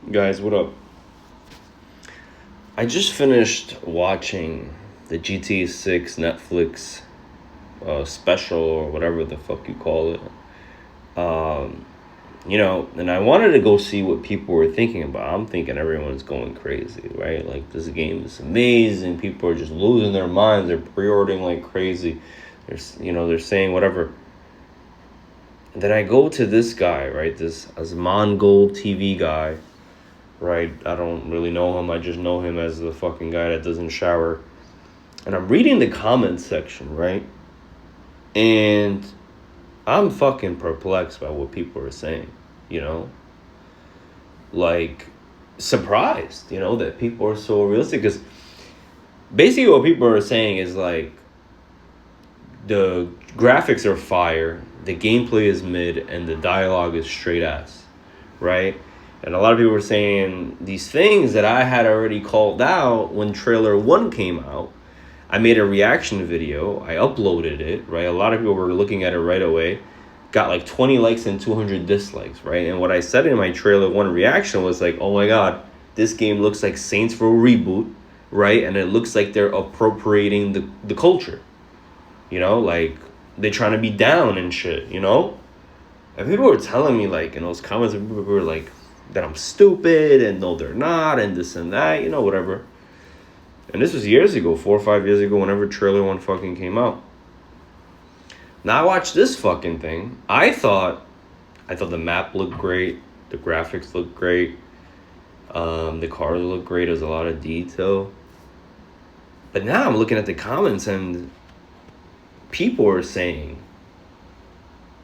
Guys, what up? I just finished watching the GTA 6 Netflix special or whatever the fuck you call it. Um, and I wanted to go see what people were thinking about. I'm thinking everyone's going crazy, right? Like, this game is amazing. People are just losing their minds. They're pre-ordering like crazy. They're saying whatever. And then I go to this guy, right? This Asmongold Gold TV guy, right? I don't really know him. I just know him as the fucking guy that doesn't shower. And I'm reading the comments section, right? And I'm fucking perplexed by what people are saying, you know? Like, surprised, that people are so realistic. Because basically what people are saying is, like, the graphics are fire, the gameplay is mid, and the dialogue is straight ass, right? And a lot of people were saying these things that I had already called out when trailer 1 came out. I made a reaction video. I uploaded it, right? A lot of people were looking at it right away. Got like 20 likes and 200 dislikes, right? And what I said in my trailer 1 reaction was like, oh my God, this game looks like Saints Row reboot, right? And it looks like they're appropriating the culture. Like they're trying to be down and shit, And people were telling me, like, in those comments, people were like, that I'm stupid, and no, they're not, and this and that, whatever. And this was years ago, 4 or 5 years ago, whenever trailer 1 fucking came out. Now I watched this fucking thing. I thought the map looked great, the graphics looked great, the cars looked great. There's a lot of detail. But now I'm looking at the comments, and people are saying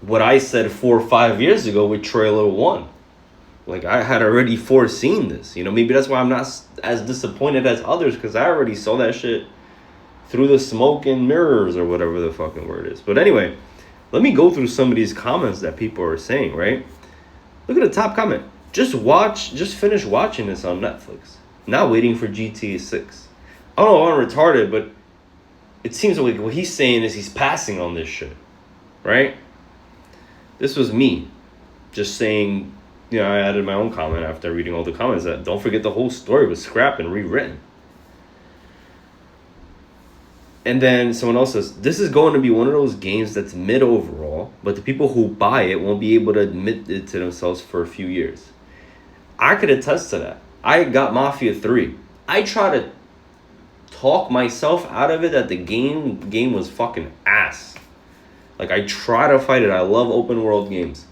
what I said 4 or 5 years ago with trailer 1. Like, I had already foreseen this. Maybe that's why I'm not as disappointed as others, because I already saw that shit through the smoke and mirrors or whatever the fucking word is. But anyway, let me go through some of these comments that people are saying, right? Look at the top comment. Just finish watching this on Netflix. Now waiting for GTA 6. I don't know if I'm retarded, but it seems like what he's saying is he's passing on this shit, right? This was me just saying, I added my own comment after reading all the comments that don't forget the whole story was scrapped and rewritten. And then someone else says, this is going to be one of those games that's mid overall, but the people who buy it won't be able to admit it to themselves for a few years. I could attest to that. I got Mafia 3. I try to talk myself out of it that the game was fucking ass. Like, I try to fight it. I love open world games.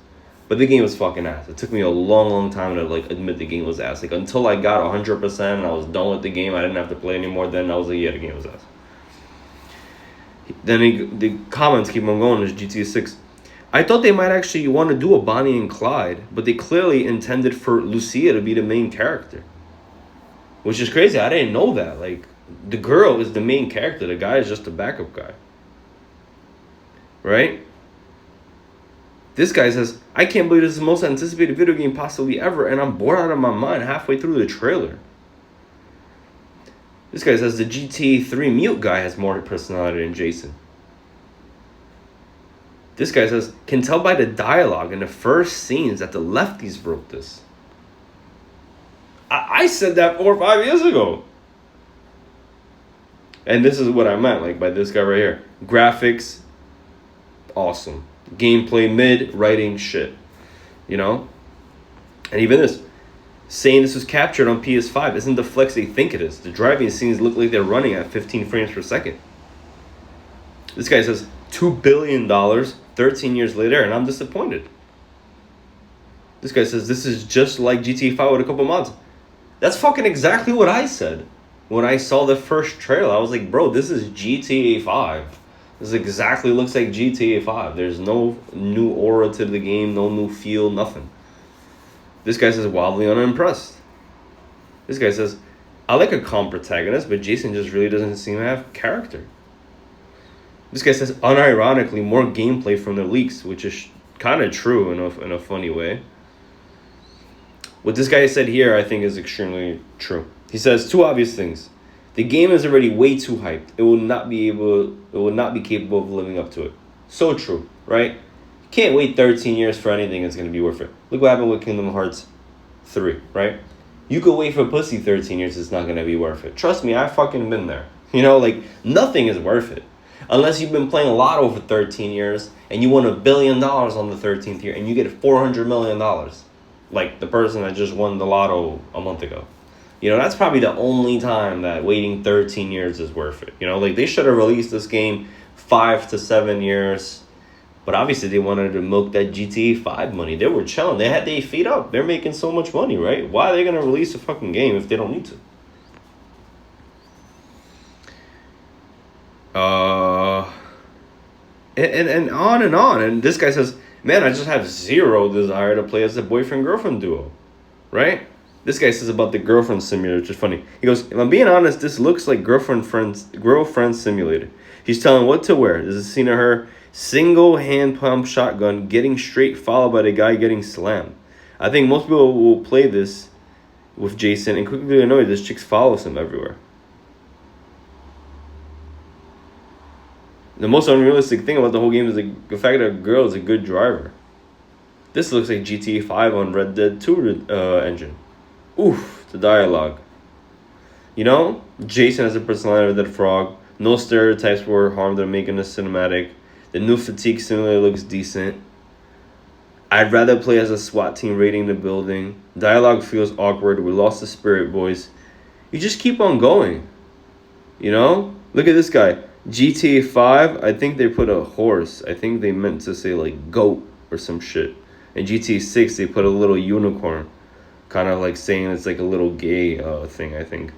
But the game was fucking ass. It took me a long, long time to, like, admit the game was ass. Like, until I got 100% and I was done with the game, I didn't have to play anymore, then I was like, yeah, the game was ass. Then the comments keep on going. There's GTA 6. I thought they might actually want to do a Bonnie and Clyde, but they clearly intended for Lucia to be the main character. Which is crazy. I didn't know that. Like, the girl is the main character. The guy is just a backup guy. Right? This guy says, I can't believe this is the most anticipated video game possibly ever, and I'm bored out of my mind halfway through the trailer. This guy says the GTA 3 mute guy has more personality than Jason. This guy says, can tell by the dialogue in the first scenes that the lefties wrote this. I said that 4 or 5 years ago. And this is what I meant, like, by this guy right here. Graphics, awesome. Gameplay mid, writing shit. And even this. Saying this was captured on PS5 isn't the flex they think it is. The driving scenes look like they're running at 15 frames per second. This guy says, $2 billion, 13 years later, and I'm disappointed. This guy says, this is just like GTA 5 with a couple mods. That's fucking exactly what I said when I saw the first trailer. I was like, bro, this is GTA 5. This exactly looks like GTA 5. There's no new aura to the game, no new feel, nothing. This guy says, wildly unimpressed. This guy says, I like a calm protagonist, but Jason just really doesn't seem to have character. This guy says, unironically, more gameplay from the leaks, which is kind of true in a funny way. What this guy said here, I think, is extremely true. He says 2 obvious things. The game is already way too hyped. It will not be capable of living up to it. So true, right? Can't wait 13 years for anything that's going to be worth it. Look what happened with Kingdom Hearts 3, right? You could wait for pussy 13 years, it's not going to be worth it. Trust me, I fucking been there. You know, like, nothing is worth it. Unless you've been playing lotto for 13 years and you won $1 billion on the 13th year and you get $400 million. Like the person that just won the lotto a month ago. You know, that's probably the only time that waiting 13 years is worth it. You know, like they should have released this game 5 to 7 years. But obviously they wanted to milk that GTA 5 money. They were chilling. They had their feet up. They're making so much money, right? Why are they going to release a fucking game if they don't need to? And on and on. And this guy says, man, I just have zero desire to play as a boyfriend-girlfriend duo, right? This guy says about the girlfriend simulator, which is funny. He goes, if I'm being honest, this looks like girlfriend simulator. He's telling what to wear. There's a scene of her single hand pump shotgun getting straight, followed by the guy getting slammed. I think most people will play this with Jason and quickly annoy this chick follows him everywhere. The most unrealistic thing about the whole game is the fact that a girl is a good driver. This looks like GTA 5 on Red Dead 2 engine. Oof, the dialogue. You know, Jason has a personality of that frog. No stereotypes were harmed in making this cinematic. The new fatigue simulator looks decent. I'd rather play as a SWAT team raiding the building. Dialogue feels awkward. We lost the spirit, boys. You just keep on going. You know? Look at this guy. GTA 5, I think they put a horse. I think they meant to say like goat or some shit. In GTA 6, they put a little unicorn. Kind of like saying it's like a little gay thing, I think.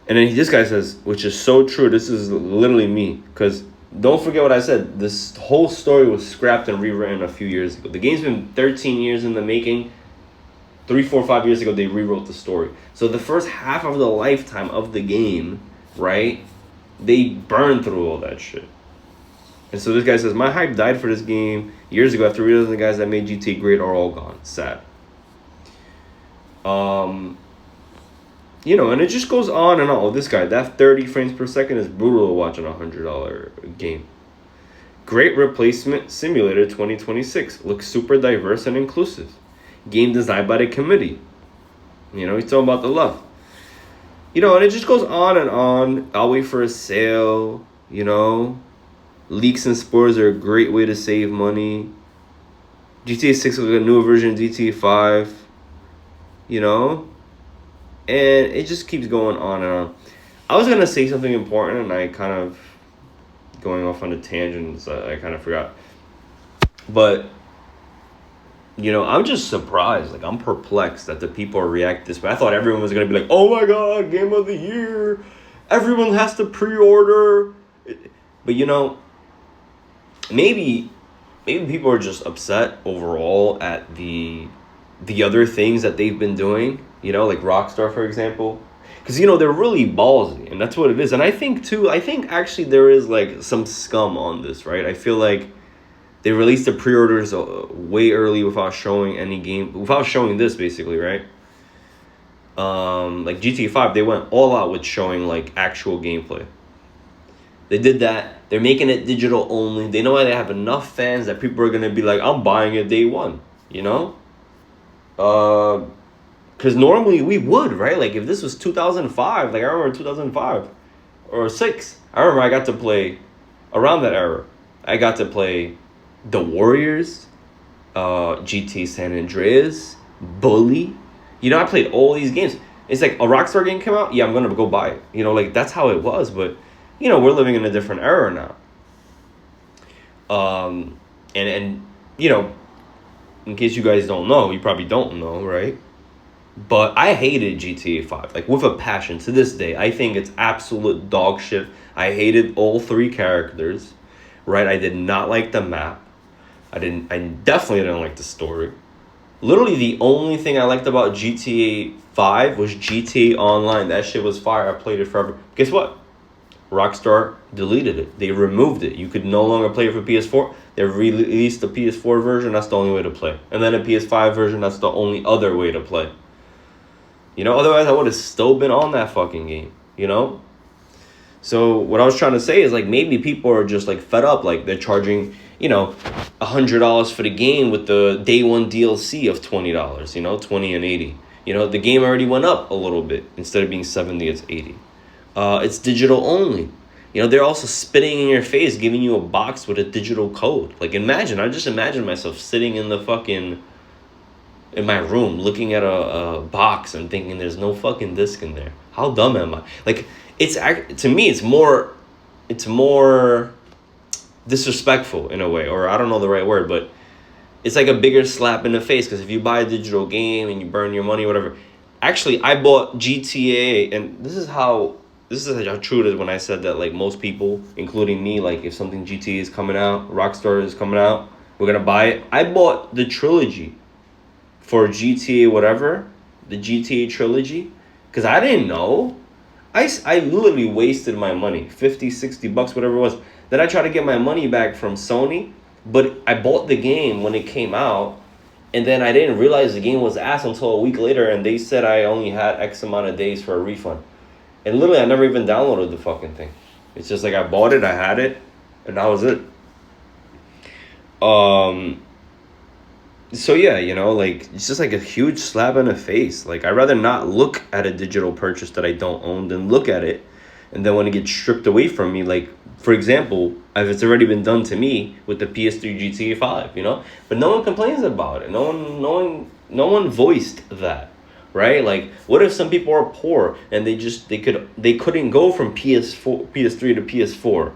And then this guy says, which is so true, this is literally me. Because don't forget what I said. This whole story was scrapped and rewritten a few years ago. The game's been 13 years in the making. 3, 4, 5 years ago, they rewrote the story. So the first half of the lifetime of the game, right, they burned through all that shit. And so this guy says, my hype died for this game years ago after realizing the guys that made GTA great are all gone. Sad. You know, and it just goes on and on. Oh, this guy, that 30 frames per second is brutal to watch on a $100 game. Great Replacement Simulator 2026. Looks super diverse and inclusive. Game designed by the committee. You know, he's talking about the love. You know, and it just goes on and on. I'll wait for a sale, you know. Leaks and spoilers are a great way to save money. GTA 6 will get a newer version of GTA 5. You know. And it just keeps going on and on. I was going to say something important and I kind of going off on a tangent. So I kind of forgot. But, you know, I'm just surprised. Like, I'm perplexed that the people react this way. I thought everyone was going to be like, oh my God, game of the year. Everyone has to pre-order. But, you know, maybe people are just upset overall at the other things that they've been doing. You know, like Rockstar, for example. Because, you know, they're really ballsy. And that's what it is. And I think actually there is, like, some scum on this, right? I feel like they released the pre-orders way early without showing any game, without showing this basically, right? Like GTA 5, they went all out with showing like actual gameplay. They did that. They're making it digital only. They know they have enough fans that people are gonna be like, I'm buying it day one, you know? Because normally we would, right? Like if this was 2005, like I remember 2005 or 6. I remember I got to play around that era. I got to play The Warriors, GT San Andreas, Bully. You know, I played all these games. It's like a Rockstar game came out, yeah, I'm gonna go buy it. You know, like that's how it was. But you know, we're living in a different era now. And you know, in case you guys don't know, you probably don't know, right? But I hated GTA 5, like with a passion. To this day, I think it's absolute dog shit. I hated all 3 characters, right? I did not like the map. I definitely didn't like the story. Literally the only thing I liked about GTA 5 was GTA Online. That shit was fire. I played it forever. Guess what? Rockstar deleted it. They removed it. You could no longer play it for PS4. They released the PS4 version. That's the only way to play. And then a PS5 version. That's the only other way to play. You know, otherwise I would have still been on that fucking game. You know? So what I was trying to say is like maybe people are just like fed up. Like they're charging $100 for the game with the day one DLC of $20, 20 and 80. The game already went up a little bit. Instead of being 70, it's 80. It's digital only. They're also spitting in your face, giving you a box with a digital code. Like, I just imagine myself sitting in my room looking at a box and thinking there's no fucking disc in there. How dumb am I? Like, to me, it's more disrespectful in a way, or I don't know the right word, but it's like a bigger slap in the face, because if you buy a digital game and you burn your money, whatever. Actually, I bought GTA, and this is how true it is when I said that, like, most people, including me, like, if something GTA is coming out, Rockstar is coming out, we're gonna buy it. I bought the trilogy for GTA whatever, the GTA trilogy, because I didn't know. I literally wasted my money, $50-$60, whatever it was. Then I tried to get my money back from Sony, but I bought the game when it came out, and then I didn't realize the game was ass until a week later, and they said I only had X amount of days for a refund. And literally, I never even downloaded the fucking thing. It's just like I bought it, I had it, and that was it. So yeah, like, it's just like a huge slap in the face. Like, I'd rather not look at a digital purchase that I don't own than look at it, and then when it gets stripped away from me, like, for example, if it's already been done to me with the PS3 GTA 5, but no one complains about it. No one voiced that, right? Like, what if some people are poor and they couldn't go from PS3 to PS4?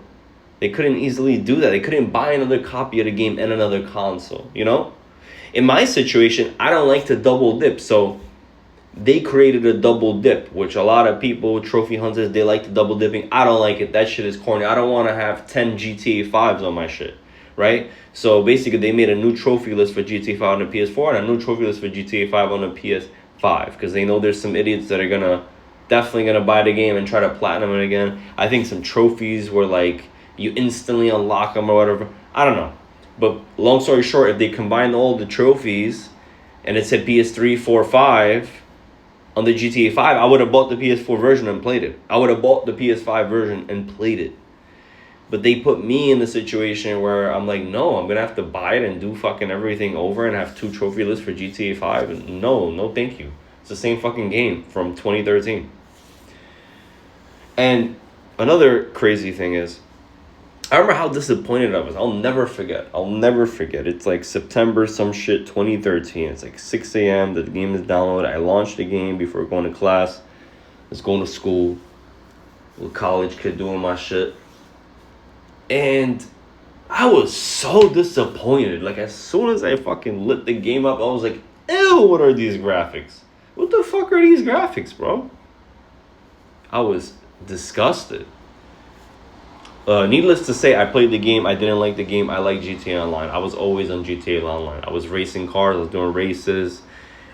They couldn't easily do that. They couldn't buy another copy of the game and another console, In my situation, I don't like to double dip, so they created a double dip, which a lot of people, trophy hunters, they like the double dipping. I don't like it. That shit is corny. I don't want to have 10 GTA 5s on my shit, right? So basically, they made a new trophy list for GTA 5 on the PS4 and a new trophy list for GTA 5 on the PS5, because they know there's some idiots that are definitely gonna buy the game and try to platinum it again. I think some trophies were like, you instantly unlock them or whatever. I don't know. But long story short, if they combined all the trophies and it said PS3, 4, 5 on the GTA 5, I would have bought the PS4 version and played it. I would have bought the PS5 version and played it. But they put me in the situation where I'm like, no, I'm going to have to buy it and do fucking everything over and have 2 trophy lists for GTA 5. No, thank you. It's the same fucking game from 2013. And another crazy thing is, I remember how disappointed I was. I'll never forget. It's like September some shit, 2013. It's like 6 a.m. The game is downloaded. I launched the game before going to class. I was going to school. Little college kid doing my shit. And I was so disappointed. Like, as soon as I fucking lit the game up, I was like, ew, what are these graphics? What the fuck are these graphics, bro? I was disgusted. Needless to say, I played the game. I didn't like the game. I like GTA Online. I was always on GTA Online. I was racing cars. I was doing races.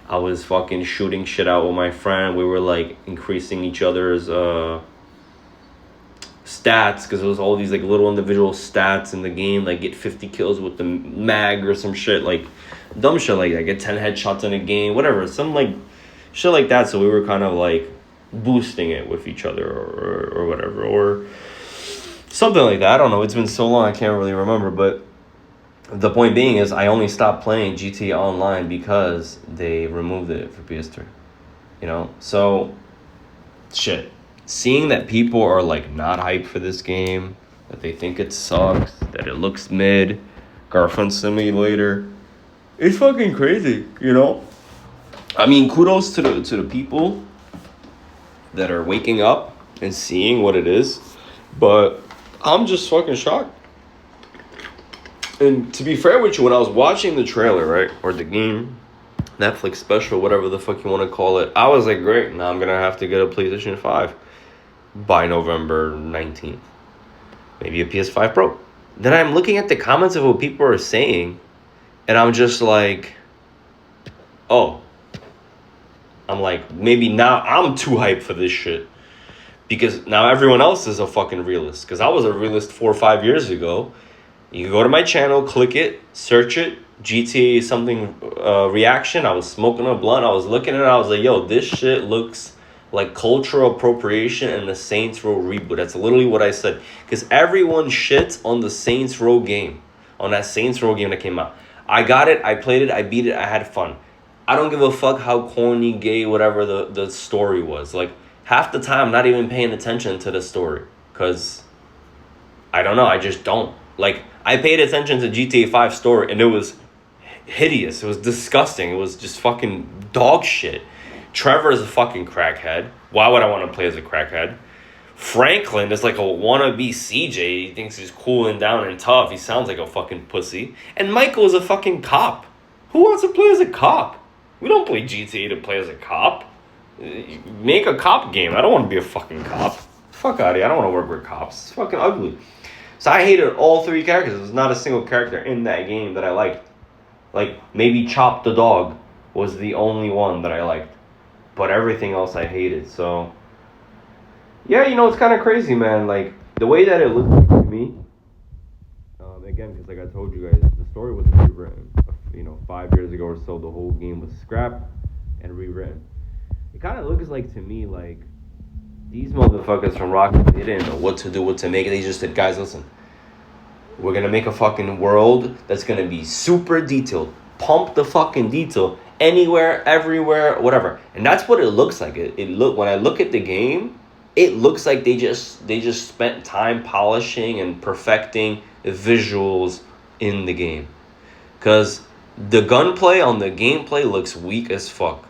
I was fucking shooting shit out with my friend. We were, like, increasing each other's stats, because there was all these, like, little individual stats in the game. Like, get 50 kills with the mag or some shit. Like, dumb shit like that. Get 10 headshots in a game. Whatever. Some, like, shit like that. So we were kind of, like, boosting it with each other or whatever. Or something like that. I don't know. It's been so long I can't really remember. But the point being is, I only stopped playing GTA Online because they removed it for PS3. So, shit. Seeing that people are, like, not hyped for this game, that they think it sucks, that it looks mid, Girlfriend Simulator, it's fucking crazy, I mean, kudos to the people that are waking up and seeing what it is, but I'm just fucking shocked. And to be fair with you, when I was watching the trailer, right, or the game, Netflix special, whatever the fuck you want to call it, I was like, great, now I'm going to have to get a PlayStation 5 by November 19th. Maybe a PS5 Pro. Then I'm looking at the comments of what people are saying, and I'm just like, oh. I'm like, maybe now I'm too hyped for this shit. Because now everyone else is a fucking realist. Because I was a realist 4 or 5 years ago. You can go to my channel, click it, search it, GTA something reaction. I was smoking a blunt. I was looking at it. I was like, yo, this shit looks like cultural appropriation and the Saints Row reboot. That's literally what I said. Because everyone shits on the Saints Row game. on that Saints Row game that came out. I got it, I played it, I beat it, I had fun. I don't give a fuck how corny, gay, whatever the story was. Like, half the time, I'm not even paying attention to the story. Because, I don't know, I just don't. Like, I paid attention to GTA 5 story, and it was hideous. It was disgusting. It was just fucking dog shit. Trevor is a fucking crackhead. Why would I want to play as a crackhead? Franklin is like a wannabe CJ. He thinks he's cool and down and tough. He sounds like a fucking pussy. And Michael is a fucking cop. Who wants to play as a cop? We don't play GTA to play as a cop. Make a cop game. I don't want to be a fucking cop. Fuck out of here. I don't want to work with cops. It's fucking ugly. So I hated all three characters. There's not a single character in that game that I liked. Like, maybe Chop the dog was the only one that I liked. But everything else I hated. So, yeah, you know, it's kind of crazy, man. Like, the way that it looked like to me, again, because like I told you guys, the story was rewritten. 5 years ago or so, the whole game was scrapped and rewritten. It kind of looks like to me like these motherfuckers from Rocket, they didn't know what to do, what to make. They just said, guys, listen, we're going to make a fucking world that's going to be super detailed. Pump the fucking detail anywhere, everywhere, whatever. And that's what it looks like. When I look at the game, it looks like they just spent time polishing and perfecting the visuals in the game. Because the gunplay on the gameplay looks weak as fuck,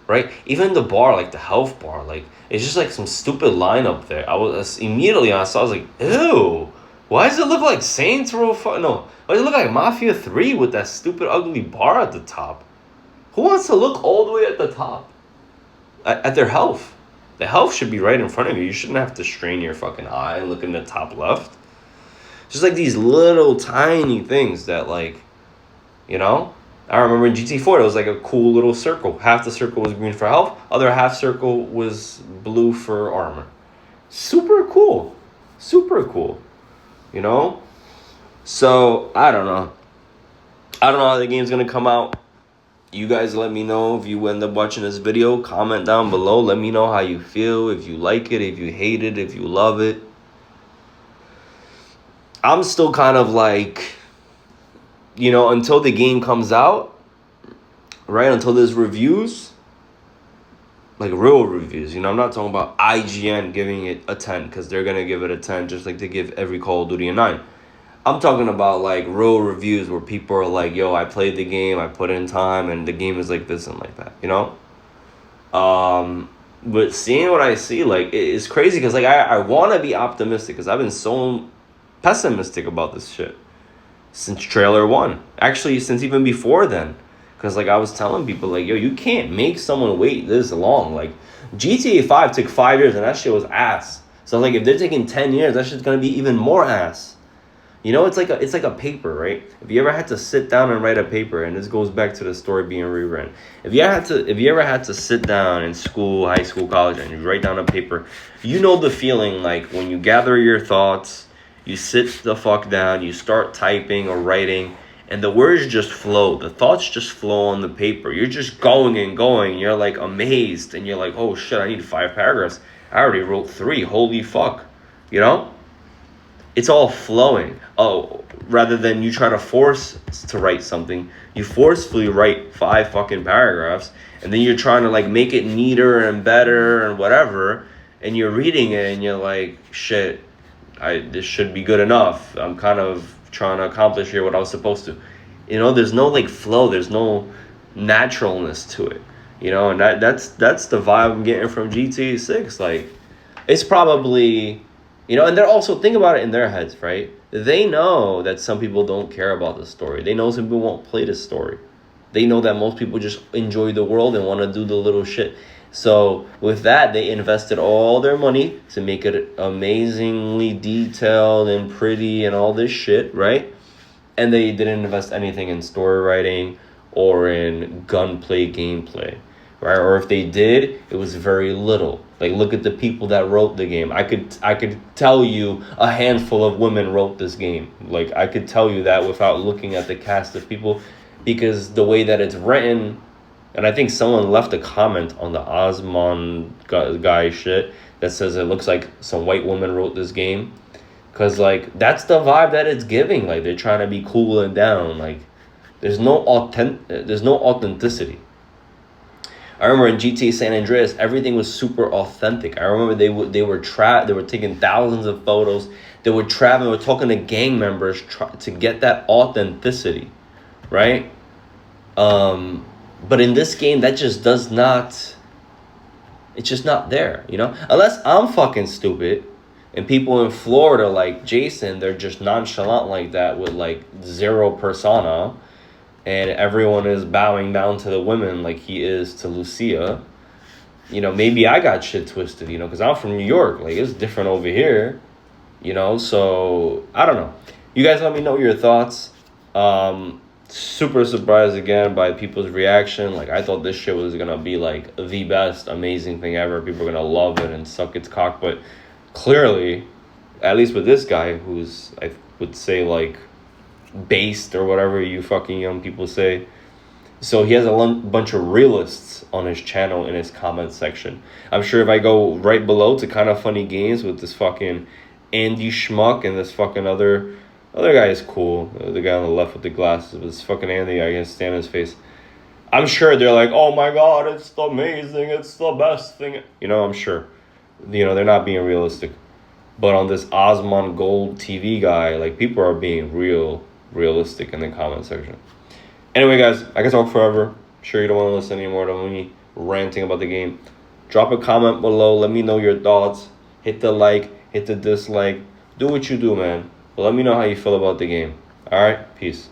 right? Even the bar, like the health bar, like it's just like some stupid line up there. I was like, ew, why does it look like Saints Row? No, why does it look like Mafia 3 with that stupid ugly bar at the top? Who wants to look all the way at the top? At their health. The health should be right in front of you. You shouldn't have to strain your fucking eye and look in the top left. Just like these little tiny things that like, I remember in GT4, it was like a cool little circle. Half the circle was green for health. Other half circle was blue for armor. Super cool. Super cool. So, I don't know. I don't know how the game's going to come out. You guys let me know if you end up watching this video. Comment down below. Let me know how you feel. If you like it, if you hate it, if you love it. I'm still kind of like, until the game comes out, right? Until there's reviews, like real reviews. I'm not talking about IGN giving it a 10 because they're going to give it a 10 just like they give every Call of Duty a 9. I'm talking about like real reviews where people are like, yo, I played the game, I put in time, and the game is like this and like that, But seeing what I see, like, it's crazy because like I want to be optimistic because I've been so pessimistic about this shit since trailer 1. Actually, since even before then. Because like I was telling people, like, yo, you can't make someone wait this long. Like, GTA 5 took 5 years and that shit was ass. So like if they're taking 10 years, that shit's gonna be even more ass. It's like a paper, right? If you ever had to sit down and write a paper, and this goes back to the story being rewritten. If you ever had to sit down in school, high school, college, and you write down a paper, the feeling like when you gather your thoughts, you sit the fuck down, you start typing or writing, and the words just flow. The thoughts just flow on the paper. You're just going and going. You're like amazed, and you're like, oh shit, I need 5 paragraphs. I already wrote 3. Holy fuck, It's all flowing. Oh, rather than you try to force to write something, you forcefully write 5 fucking paragraphs, and then you're trying to like make it neater and better and whatever, and you're reading it and you're like, shit, this should be good enough. I'm kind of trying to accomplish here what I was supposed to. There's no like flow. There's no naturalness to it. And that's the vibe I'm getting from GTA 6. Like, it's probably. And they're also, think about it in their heads, right? They know that some people don't care about the story. They know some people won't play the story. They know that most people just enjoy the world and want to do the little shit. So with that, they invested all their money to make it amazingly detailed and pretty and all this shit, right? And they didn't invest anything in story writing or in gunplay gameplay, right? Or if they did, it was very little. Like, look at the people that wrote the game. I could tell you a handful of women wrote this game. Like, I could tell you that without looking at the cast of people, because the way that it's written, and I think someone left a comment on the Osmond guy shit that says it looks like some white woman wrote this game. Cause like that's the vibe that it's giving. Like they're trying to be cool and down. Like there's no authenticity. I remember in GTA San Andreas, everything was super authentic. I remember they were taking thousands of photos. They were traveling, they were talking to gang members to get that authenticity, right? But in this game, that just does not. It's just not there, you know. Unless I'm fucking stupid, and people in Florida like Jason, they're just nonchalant like that with like zero persona, and everyone is bowing down to the women like he is to Lucia. You know, maybe I got shit twisted, you know, because I'm from New York. Like, it's different over here, you know? So, I don't know. You guys let me know your thoughts. Super surprised again by people's reaction. Like, I thought this shit was going to be, like, the best, amazing thing ever. People are going to love it and suck its cock. But clearly, at least with this guy who's, I would say, like, based or whatever you fucking young people say. So he has a bunch of realists on his channel in his comment section. I'm sure if I go right below to Kind of Funny Games with this fucking Andy Schmuck and this fucking other guy is cool. The guy on the left with the glasses, but this fucking Andy, I can't stand his face. I'm sure they're like, oh my god, it's amazing, it's the best thing. You know, I'm sure. You know, they're not being realistic. But on this Osmond Gold TV guy, like, people are being realistic in the comment section. Anyway, guys, I can talk forever. I'm sure you don't want to listen anymore to me ranting about the game. Drop a comment below. Let me know your thoughts. Hit the like, hit the dislike. Do what you do, man. But let me know how you feel about the game. All right? Peace.